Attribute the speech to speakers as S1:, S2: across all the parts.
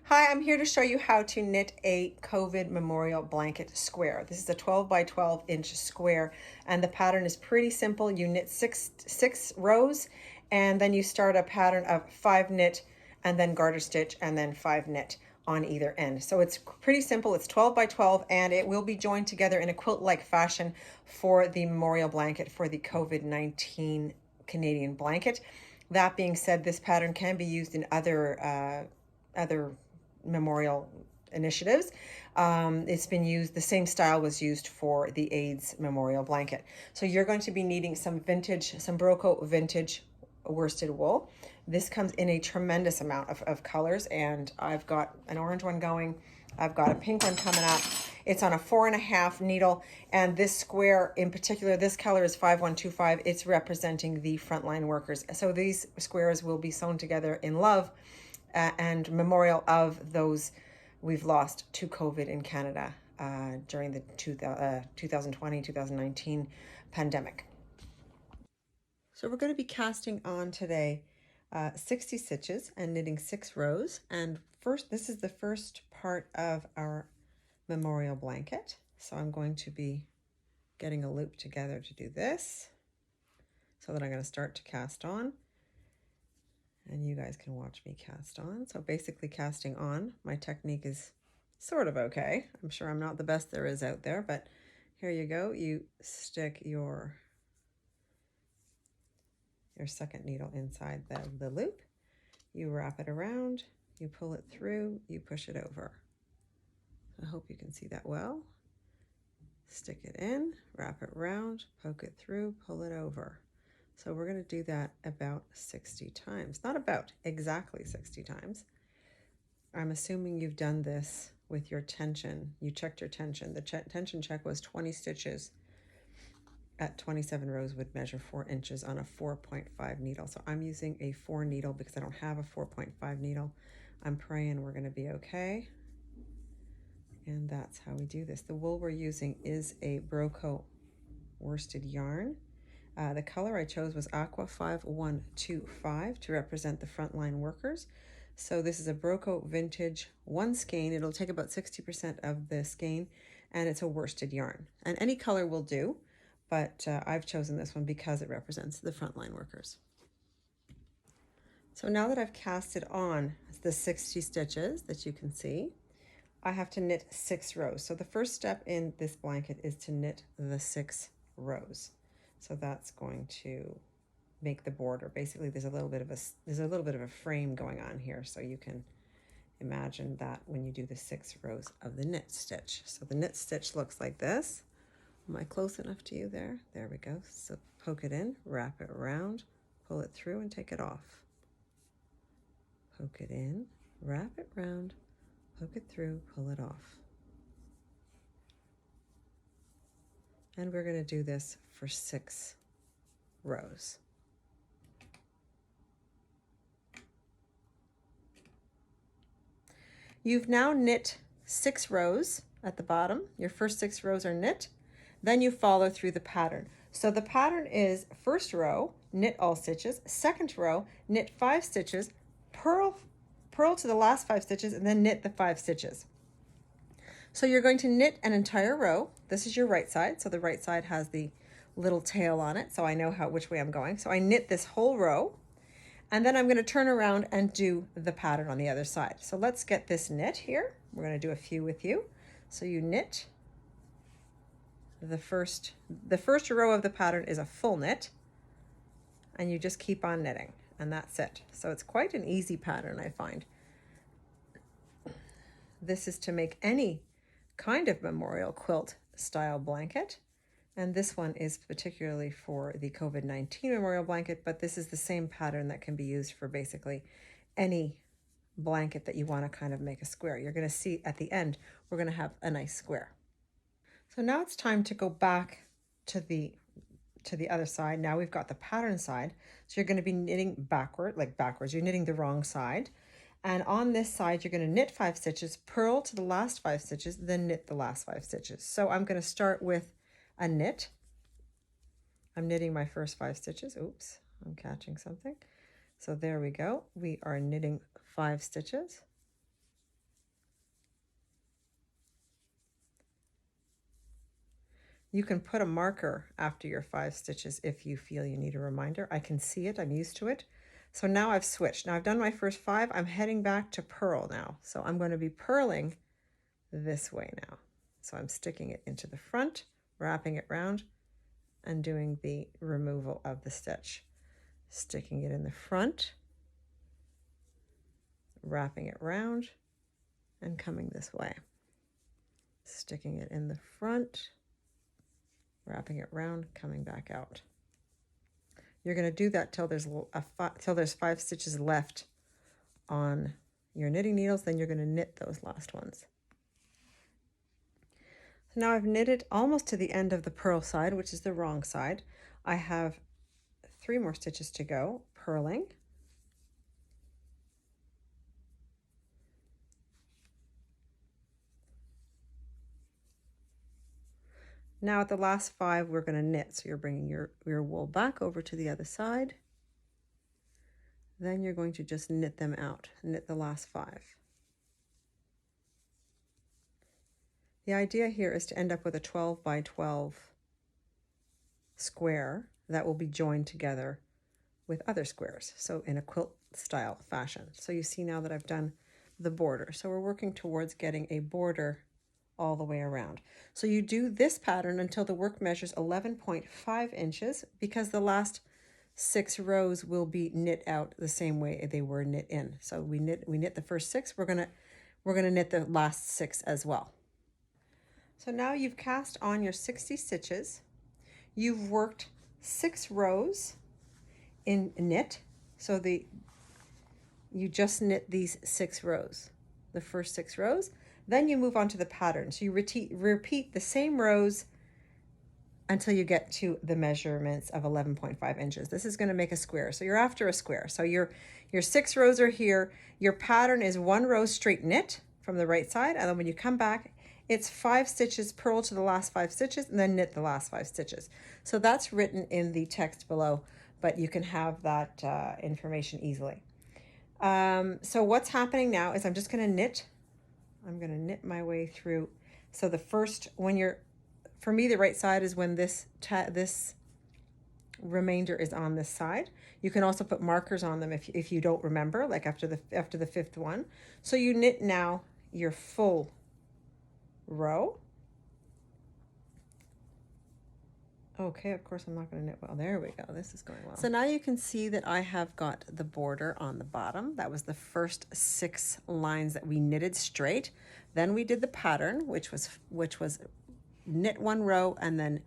S1: Hi, I'm here to show you how to knit a COVID memorial blanket square. This is a 12 by 12 inch square and the pattern is pretty simple. You knit six rows and then you start a pattern of 5 knit and then garter stitch and then 5 knit on either end. So it's pretty simple. It's 12 by 12 and it will be joined together in a quilt-like fashion for the memorial blanket for the COVID-19 Canadian blanket. That being said, this pattern can be used in other memorial initiatives. It's been used, the same style was used for the AIDS memorial blanket. So you're going to be needing some Broco vintage worsted wool. This comes in a tremendous amount of colors, and I've got an orange one going. I've got a pink one coming up. It's on a 4.5 needle, and this square in particular, this color is 5125. It's representing the frontline workers. So these squares will be sewn together in love and memorial of those we've lost to COVID in Canada during the 2020-2019 pandemic. So we're going to be casting on today 60 stitches and knitting 6 rows. And first, this is the first part of our memorial blanket. So I'm going to be getting a loop together to do this, so that I'm going to start to cast on. And you guys can watch me cast on. So basically casting on, my technique is sort of okay. I'm sure I'm not the best there is out there, but here you go. You stick your second needle inside the loop. You wrap it around, you pull it through, you push it over. I hope you can see that well. Stick it in, wrap it around, poke it through, pull it over. So we're going to do that about 60 times. Not about, exactly 60 times. I'm assuming you've done this with your tension. You checked your tension. The tension check was 20 stitches at 27 rows would measure 4 inches on a 4.5 needle. So I'm using a 4 needle because I don't have a 4.5 needle. I'm praying we're going to be okay. And that's how we do this. The wool we're using is a Broco worsted yarn. The color I chose was Aqua 5125 to represent the frontline workers. So this is a Broco vintage 1 skein. It'll take about 60% of the skein, and it's a worsted yarn. And any color will do, but I've chosen this one because it represents the frontline workers. So now that I've casted on the 60 stitches that you can see, I have to knit 6 rows. So the first step in this blanket is to knit the 6 rows. So that's going to make the border. Basically, there's a little bit of a frame going on here, so you can imagine that when you do the 6 rows of the knit stitch. So the knit stitch looks like this. Am I close enough to you there? There we go. So poke it in, wrap it around, pull it through, and take it off. Poke it in, wrap it around, poke it through, pull it off. And we're going to do this for 6 rows. You've now knit 6 rows at the bottom. Your first 6 rows are knit. Then you follow through the pattern. So the pattern is first row, knit all stitches, second row, knit 5 stitches, purl to the last 5 stitches, and then knit the 5 stitches. So you're going to knit an entire row. This is your right side. So the right side has the little tail on it, so I know which way I'm going. So I knit this whole row, and then I'm going to turn around and do the pattern on the other side. So let's get this knit here. We're going to do a few with you. So you knit the first row of the pattern is a full knit, and you just keep on knitting, and that's it. So it's quite an easy pattern, I find. This is to make any kind of memorial quilt style blanket. And this one is particularly for the COVID-19 memorial blanket, but this is the same pattern that can be used for basically any blanket that you want to kind of make a square. You're going to see at the end, we're going to have a nice square. So now it's time to go back to the other side. Now we've got the pattern side. So you're going to be knitting backwards. You're knitting the wrong side. And on this side, you're going to knit 5 stitches, purl to the last 5 stitches, then knit the last 5 stitches. So I'm going to start with a knit. I'm knitting my first 5 stitches. Oops, I'm catching something. So there we go. We are knitting 5 stitches. You can put a marker after your 5 stitches if you feel you need a reminder. I can see it, I'm used to it. So now I've switched. Now I've done my first 5, I'm heading back to purl now. So I'm going to be purling this way now. So I'm sticking it into the front, wrapping it round, and doing the removal of the stitch. Sticking it in the front, wrapping it round, and coming this way. Sticking it in the front, wrapping it round, coming back out. You're going to do that till there's 5 stitches left on your knitting needles, then you're going to knit those last ones. So now I've knitted almost to the end of the purl side, which is the wrong side. I have 3 more stitches to go, purling. Now at the last 5, we're going to knit. So you're bringing your wool back over to the other side. Then you're going to just knit them out, knit the last 5. The idea here is to end up with a 12 by 12 square that will be joined together with other squares, so in a quilt style fashion. So you see now that I've done the border. So we're working towards getting a border all the way around. So you do this pattern until the work measures 11.5 inches, because the last 6 rows will be knit out the same way they were knit in. So we knit the first 6, we're gonna knit the last 6 as well. So now you've cast on your 60 stitches. You've worked 6 rows in knit. So you just knit these 6 rows, the first 6 rows. Then you move on to the pattern. So you repeat the same rows until you get to the measurements of 11.5 inches. This is going to make a square. So you're after a square. So your 6 rows are here. Your pattern is 1 row straight knit from the right side. And then when you come back, it's 5 stitches, purl to the last 5 stitches, and then knit the last 5 stitches. So that's written in the text below, but you can have that information easily. So what's happening now is I'm just going to knit. I'm going to knit my way through. So the first, for me, the right side is when this remainder is on this side. You can also put markers on them if you don't remember, like after the 5th one. So you knit now your full row. Okay, of course I'm not going to knit well. There we go. This is going well. So now you can see that I have got the border on the bottom. That was the first 6 lines that we knitted straight. Then we did the pattern, which was knit 1 row and then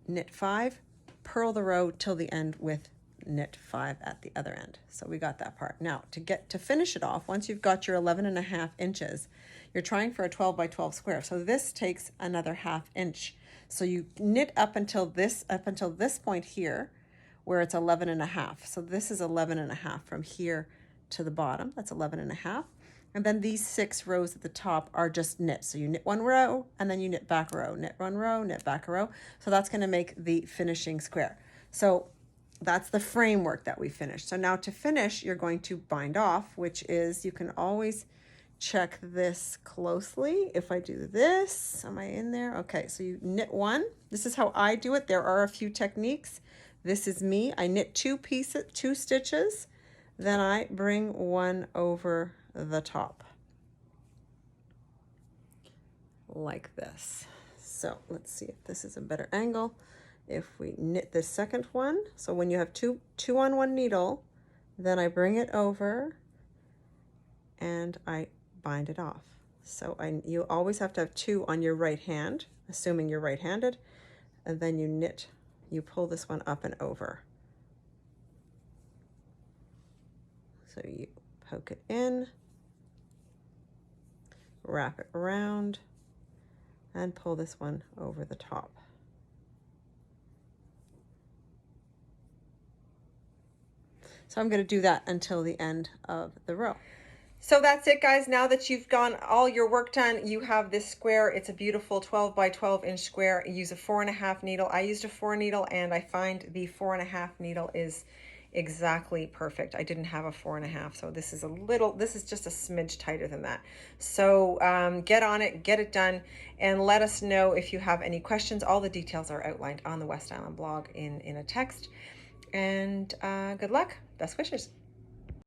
S1: knit 5, purl the row till the end with knit 5 at the other end. So we got that part. Now to finish it off, once you've got your 11.5 inches, you're trying for a 12 by 12 square. So this takes another 1/2 inch. So you knit up until this point here, where it's 11.5. So this is 11.5 from here to the bottom. That's 11.5. And then these 6 rows at the top are just knit. So you knit 1 row and then you knit back a row, knit 1 row, knit back a row. So that's going to make the finishing square. So that's the framework that we finished. So now to finish, you're going to bind off, which is, you can always check this closely. If I do this, am I in there? Okay, so you knit 1. This is how I do it. There are a few techniques. This is me. I knit 2 stitches, then I bring 1 over the top like this. So let's see if this is a better angle. If we knit the second one, so when you have two on 1 needle, then I bring it over and I bind it off. So you always have to have 2 on your right hand, assuming you're right-handed, and then you pull this one up and over. So you poke it in, wrap it around, and pull this one over the top. So I'm going to do that until the end of the row. So that's it, guys. Now that you've gotten all your work done, you have this square. It's a beautiful 12 by 12 inch square. You use a 4.5 needle. I used a 4 needle, and I find the 4.5 needle is exactly perfect. I didn't have a 4.5, so this is just a smidge tighter than that. So get on it, get it done, and let us know if you have any questions. All the details are outlined on the West Island blog in a text. And good luck. Best wishes.